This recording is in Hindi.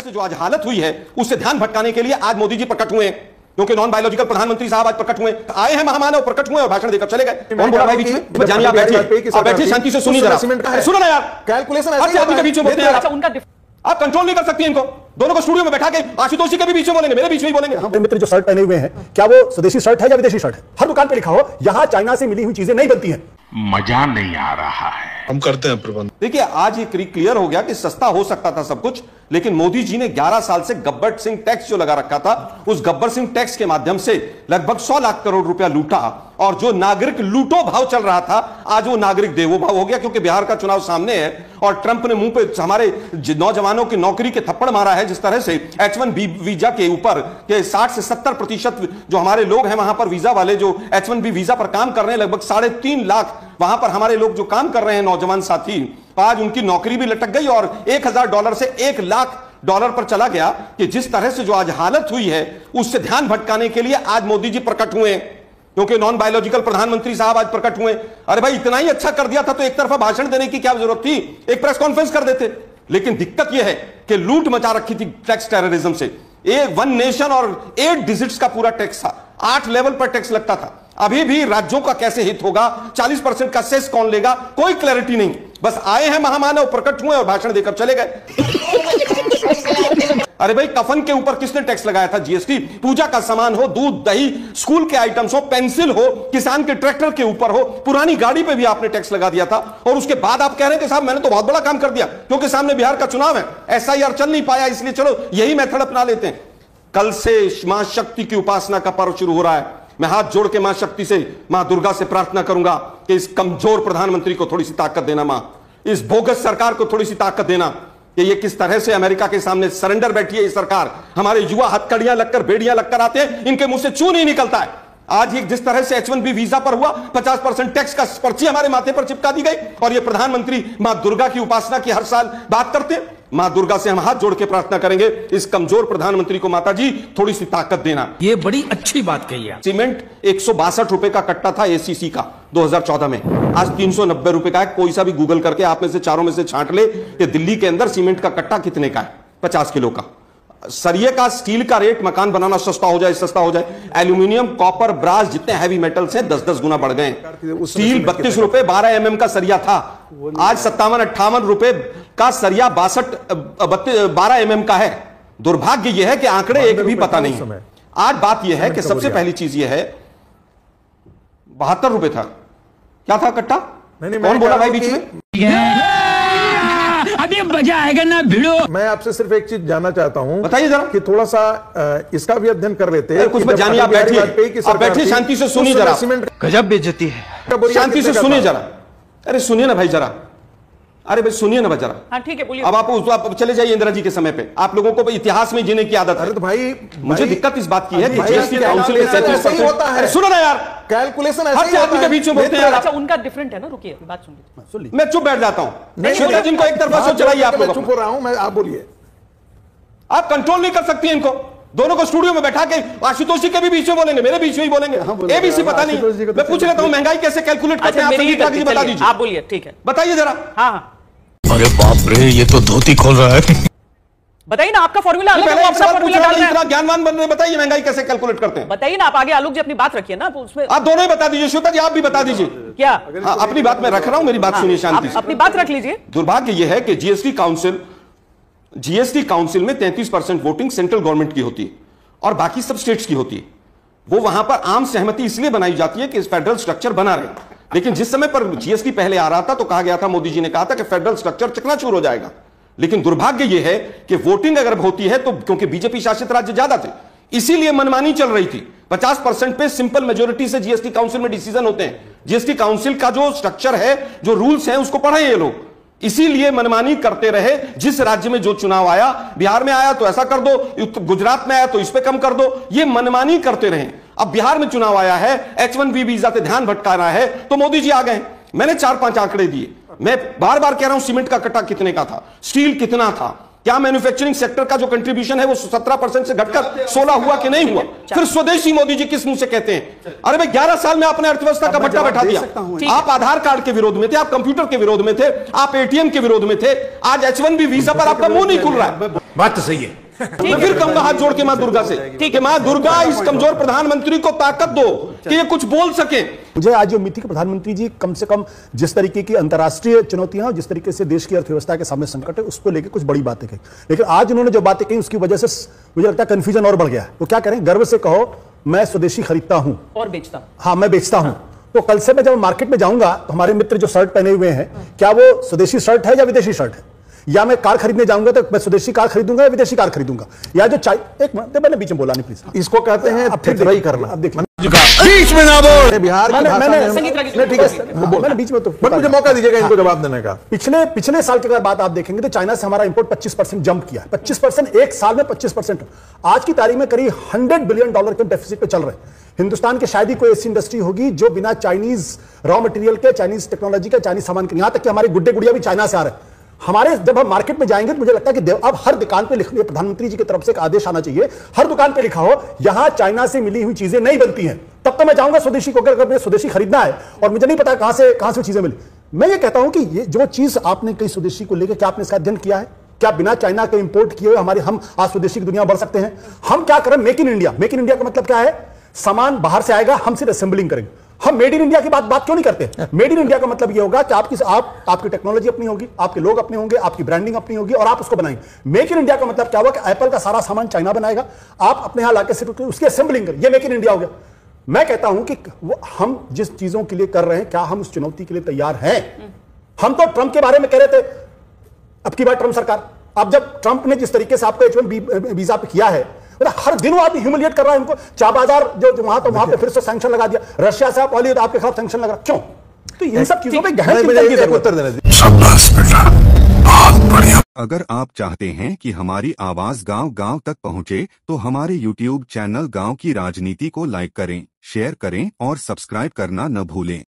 से जो आज हालत हुई है उससे ध्यान भटकाने के लिए आज मोदी जी प्रकट हुए हैं, क्योंकि नॉन बायोलॉजिकल प्रधानमंत्री साहब आज प्रकट हुए, आए हैं महामानव, प्रकट हुए और भाषण देकर चले गए। कौन बोला भाई बीच में? जानिए, आप बैठिए शांति से, सुनिए जरा, सुनो ना यार, कैलकुलेशन ऐसे आदमी के बीच में बोलते हैं, आप कंट्रोल नहीं कर सकती इनको। दोनों को स्टूडियो में बैठा के आशुतोष जी के भी बीच में बोलेंगे, मेरे बीच में ही बोलेंगे। मेरे मित्र जो शर्ट पहने हुए हैं, क्या वो स्वदेशी शर्ट है या विदेशी शर्ट है? हर दुकान पे लिखा हो यहां चाइना से मिली हुई चीजें नहीं बनती हैं। मजा नहीं आ रहा है, हम करते हैं प्रबंध। देखिए, आज ये क्लियर हो गया कि सस्ता हो सकता था सब कुछ, लेकिन मोदी जी ने 11 साल से गब्बर सिंह टैक्स जो लगा रखा था, उस गब्बर सिंह टैक्स के माध्यम से लगभग 100 लाख करोड़ रुपया लूटा, और जो नागरिक लूटो भाव चल रहा था आज वो नागरिक देवो भाव हो गया, क्योंकि बिहार का चुनाव सामने है और ट्रंप ने मुंह पे हमारे नौजवानों की नौकरी के थप्पड़ मारा है। जिस तरह से H1B वीजा के ऊपर के 60 से 70% जो हमारे लोग हैं वहां पर वीजा वाले जो H1B वीजा पर काम कर रहे हैं, लगभग 3.5 लाख वहां पर हमारे लोग जो काम कर रहे हैं नौजवान साथी, आज उनकी नौकरी भी लटक गई और $1,000 से $1 लाख पर चला गया। कि जिस तरह से जो आज हालत हुई है उससे ध्यान भटकाने के लिए आज मोदी जी प्रकट हुए हैं, क्योंकि नॉन बायोलॉजिकल प्रधानमंत्री साहब आज प्रकट हुए। अरे भाई, इतना ही अच्छा कर दिया था तो एक तरफा भाषण देने की क्या जरूरत थी, एक प्रेस कॉन्फ्रेंस कर देते। लेकिन दिक्कत यह है कि लूट मचा रखी थी टैक्स टेररिज्म से। 1 नेशन और 8 डिजिट्स का पूरा टैक्स था, 8 लेवल पर टैक्स लगता था। अभी भी राज्यों का कैसे हित होगा, 40% का सेस कौन लेगा, कोई क्लैरिटी नहीं। बस आए हैं महामानव, प्रकट हुए और भाषण देकर चले गए। अरे भाई, कफन के ऊपर किसने टैक्स लगाया था? जीएसटी। पूजा का सामान हो, दूध दही, स्कूल के आइटम्स हो, पेंसिल हो, किसान के ट्रैक्टर के ऊपर हो, पुरानी गाड़ी पे भी आपने टैक्स लगा दिया था। और उसके बाद आप कह रहे हैं कि साहब मैंने तो बहुत बड़ा काम कर दिया, क्योंकि सामने बिहार का चुनाव है, SIR चल नहीं पाया, इसलिए चलो यही मेथड अपना लेते हैं। कल से मां शक्ति की उपासना का पर्व शुरू हो रहा है। मैं हाथ जोड़ के मां शक्ति से, मां दुर्गा से प्रार्थना करूंगा कि इस कमजोर प्रधानमंत्री को थोड़ी सी ताकत देना, मां इस बोगस सरकार को थोड़ी सी ताकत देना कि ये किस तरह से अमेरिका के सामने सरेंडर बैठी है ये सरकार। हमारे युवा हथकड़ियां लगकर, बेड़ियां लगकर आते हैं, इनके मुंह से चू नहीं निकलता है। आज ये जिस तरह से H1B वीजा पर हुआ, 50% टैक्स का पर्ची हमारे माथे पर चिपका दी गई, और ये प्रधानमंत्री मां दुर्गा की उपासना की हर साल बात करते हैं। मां दुर्गा से हम हाथ जोड़ के प्रार्थना करेंगे, इस कमजोर प्रधानमंत्री को माता जी थोड़ी सी ताकत देना। ये बड़ी अच्छी बात कही है। सीमेंट 162 रुपए का कट्टा था ACC का 2014 में, आज 390 रुपए का है। कोई सा भी गूगल करके आप में से चारों में से छांट ले कि दिल्ली के अंदर सीमेंट का कट्टा कितने का है, 50 किलो का। सरिये का, स्टील का रेट, मकान बनाना सस्ता हो जाए। एल्यूमिनियम, कॉपर, ब्रास जितने हैवी मेटल्स हैं 10-10 गुना बढ़ गए। स्टील 32 रुपए 12 mm का सरिया था, आज 57-58 रुपए का सरिया 12 mm का है। दुर्भाग्य यह है कि आंकड़े एक भी पता नहीं है। आज बात यह है कि सबसे पहली चीज यह है, 72 रुपए था, क्या था कट्टा? कौन बोला भाई बीच में? अभी मजा आएगा ना भिड़ो। मैं आपसे सिर्फ एक चीज जानना चाहता हूं, बताइए जरा, कि थोड़ा सा इसका भी अध्ययन कर लेते हैं। कुछ जानिए, आप बैठिए शांति से सुनिए जरा, गजब बेइज्जती है, शांति से सुनिए जरा। अरे सुनिए ना भाई जरा, अरे भाई सुनिए ना जरा। हाँ ठीक है, बोलिए। अब आप चले जाइए इंदिरा जी के समय पे। आप लोगों को इतिहास में जीने की आदत है। अरे तो भाई, मुझे दिक्कत इस बात की है कि जीएसटी काउंसिल के 37%। सुनो ना यार, कैलकुलेशन हर आदमी के बीच में बोलते हैं। अच्छा, उनका डिफरेंट है ना, रुकिए बात सुनिए। मैं चुप बैठ जाता हूं, जिनको एक तरफा सोच चलाइए आप लोग। चुप हो रहा हूं मैं, आप बोलिए। आप कंट्रोल नहीं कर सकती इनको, दोनों को स्टूडियो में बैठा के आशुतोष जी के भी बीच में बोलेंगे, मेरे बीच में ही बोलेंगे। ABC पता नहीं। मैं पूछ लेता हूं महंगाई कैसे कैलकुलेट करते हैं, बता दीजिए। आप बोलिए, ठीक है, बताइए जरा। हाँ, अरे बाप रे, ये तो धोती खोल रहा है। बताइए ना, आपका फॉर्मूला अलग है, आपका फॉर्मूला डाल रहे हैं। ज्ञानवान बन रहे, बताइए महंगाई कैसे कैलकुलेट करते हैं। बताइए ना, आप आगे आलोक जी अपनी बात रखिए ना, उसमें आप दोनों ही बता दीजिए। श्वेता जी आप भी बता दीजिए। क्या? हाँ, अपनी बात मैं रख रहा हूं, मेरी बात सुनिए शांति से। अपनी बात रख लीजिए। दुर्भाग्य यह है कि जीएसटी काउंसिल में 33% वोटिंग सेंट्रल गवर्नमेंट की होती है और बाकी सब स्टेट्स की होती है। वो वहां पर आम सहमति इसलिए बनाई जाती है कि फेडरल स्ट्रक्चर बना रहे। लेकिन जिस समय पर जीएसटी पहले आ रहा था तो कहा गया था, मोदी जी ने कहा था कि फेडरल स्ट्रक्चर चकनाचूर हो जाएगा। लेकिन दुर्भाग्य यह है कि वोटिंग अगर होती है तो, क्योंकि बीजेपी शासित राज्य ज्यादा थे, इसीलिए मनमानी चल रही थी। 50% पे सिंपल मेजोरिटी से जीएसटी काउंसिल में डिसीजन होते हैं। जीएसटी काउंसिल का जो स्ट्रक्चर है, जो रूल्स हैं, उसको पढ़े ये लोग, इसीलिए मनमानी करते रहे। जिस राज्य में जो चुनाव आया, बिहार में आया तो ऐसा कर दो, गुजरात में आया तो इस पे कम कर दो, ये मनमानी करते रहे। अब बिहार में चुनाव आया है, H1B वीजा से ध्यान भटकाना है तो मोदी जी आ गए। मैंने 4-5 आंकड़े दिए। मैं बार बार कह रहा हूं, सीमेंट का कट्टा कितने का था, स्टील कितना था, क्या मैन्युफैक्चरिंग सेक्टर का जो कंट्रीब्यूशन है वो 17% से घटकर 16 हुआ कि नहीं हुआ? फिर स्वदेशी मोदी जी किस मुंह से कहते हैं? अरे भाई 11 साल में आपने अर्थव्यवस्था का भट्टा बैठा दिया। आप आधार कार्ड के विरोध में थे, आप कंप्यूटर के विरोध में थे, आप ATM के विरोध में थे, आज H1B वीजा पर आपका मुंह नहीं खुल रहा है। बात तो सही है। मैं फिर कहूंगा हाथ जोड़ के मां दुर्गा से कि मां दुर्गा इस कमजोर प्रधानमंत्री को ताकत दो कि ये कुछ बोल सके। मुझे आज जो उम्मीद थी कि प्रधानमंत्री जी कम से कम जिस तरीके की अंतर्राष्ट्रीय चुनौतियां और जिस तरीके से देश की अर्थव्यवस्था के सामने संकट है उसको लेकर कुछ बड़ी बातें कही, लेकिन आज उन्होंने जो बातें कही उसकी वजह से मुझे लगता है कंफ्यूजन और बढ़ गया है। वो क्या करें, गर्व से कहो मैं स्वदेशी खरीदता हूं और बेचता हूं। हाँ, मैं बेचता हूं। तो कल से मैं जब मार्केट में जाऊंगा तो हमारे मित्र जो शर्ट पहने हुए हैं, क्या वो स्वदेशी शर्ट है या विदेशी शर्ट है? या मैं कार खरीदने जाऊंगा तो मैं स्वदेशी कार खरीदूंगा या विदेशी कार खरीदूंगा? या जो एक मिनट मैंने बीच में बोला नहीं, प्लीज। इसको कहते हैं ठेठराई करना। अब देखिए बीच में ना बोल। बिहार की भाषा में ठीक है, मैंने बीच में तो मुझे मौका दीजिएगा इनको जवाब देने का। पिछले साल की अगर बात आप देखेंगे तो चाइना से हमारा इंपोर्ट 25% जंप किया है। 25% एक साल में 25%। आज की तारीख में करीब $100 बिलियन के डेफिसिट पे चल रहे हैं। हिंदुस्तान की शायद ही कोई ऐसी इंडस्ट्री होगी जो बिना चाइनीज रॉ मटेरियल के, चाइनीज टेक्नोलॉजी के, चाइनीज सामान के, यहां तक कि हमारे गुड्डे गुड़िया भी चाइना से आ रहे हैं। हमारे जब हम मार्केट में जाएंगे तो मुझे लगता है कि अब हर दुकान पे लिख, प्रधानमंत्री जी की तरफ से एक आदेश आना चाहिए, हर दुकान पे लिखा हो यहां चाइना से मिली हुई चीजें नहीं बनती हैं। तब तो मैं चाहूंगा स्वदेशी को, अगर मुझे स्वदेशी खरीदना है और मुझे नहीं पता कहां से चीजें मिली। मैं ये कहता हूं कि ये जो चीज आपने कई स्वदेशी को लेकर, क्या आपने इसका अध्ययन किया है? क्या बिना चाइना के इंपोर्ट किए हुए हम आज स्वदेशी की दुनिया बढ़ सकते हैं? हम क्या करें? Make in India. Make in India का मतलब क्या है? सामान बाहर से आएगा, हम सिर्फ असेंबलिंग करेंगे। हम मेड इन इंडिया की बात क्यों नहीं करते? मेड इन इंडिया का मतलब ये होगा कि आपकी टेक्नोलॉजी अपनी होगी, आपके लोग अपने होंगे, आपकी ब्रांडिंग अपनी होगी और आप उसको बनाएंगे। मेक इन इंडिया का मतलब क्या होगा कि एप्पल का सारा सामान चाइना बनाएगा, आप अपने यहां लाके सिर्फ उसकी असेंबलिंग करें। ये मेक इन इंडिया हो गया। मैं कहता हूं कि हम जिस चीजों के लिए कर रहे हैं, क्या हम उस चुनौती के लिए तैयार हैं? हम तो ट्रंप के बारे में कह रहे थे, अब की बार ट्रंप सरकार, अब जब ट्रंप ने जिस तरीके से आपको H1 वीजा पे किया है, हर दिन वो आदमी ह्यूमिलिएट कर रहा है उनको। चा बाजार जो वहां पे फिर से सैंक्शन लगा दिया, रशिया से आप ऑयल तो आपके खिलाफ सैंक्शन लगा, क्यों? तो इन सब चीजों पे गहन चिंतन की जरूरत है। शाबाश बेटा, बहुत बढ़िया। अगर आप चाहते हैं कि हमारी आवाज गांव-गांव तक पहुंचे, तो हमारे YouTube चैनल गांव की राजनीति को लाइक करें, शेयर करें और सब्सक्राइब करना न भूलें।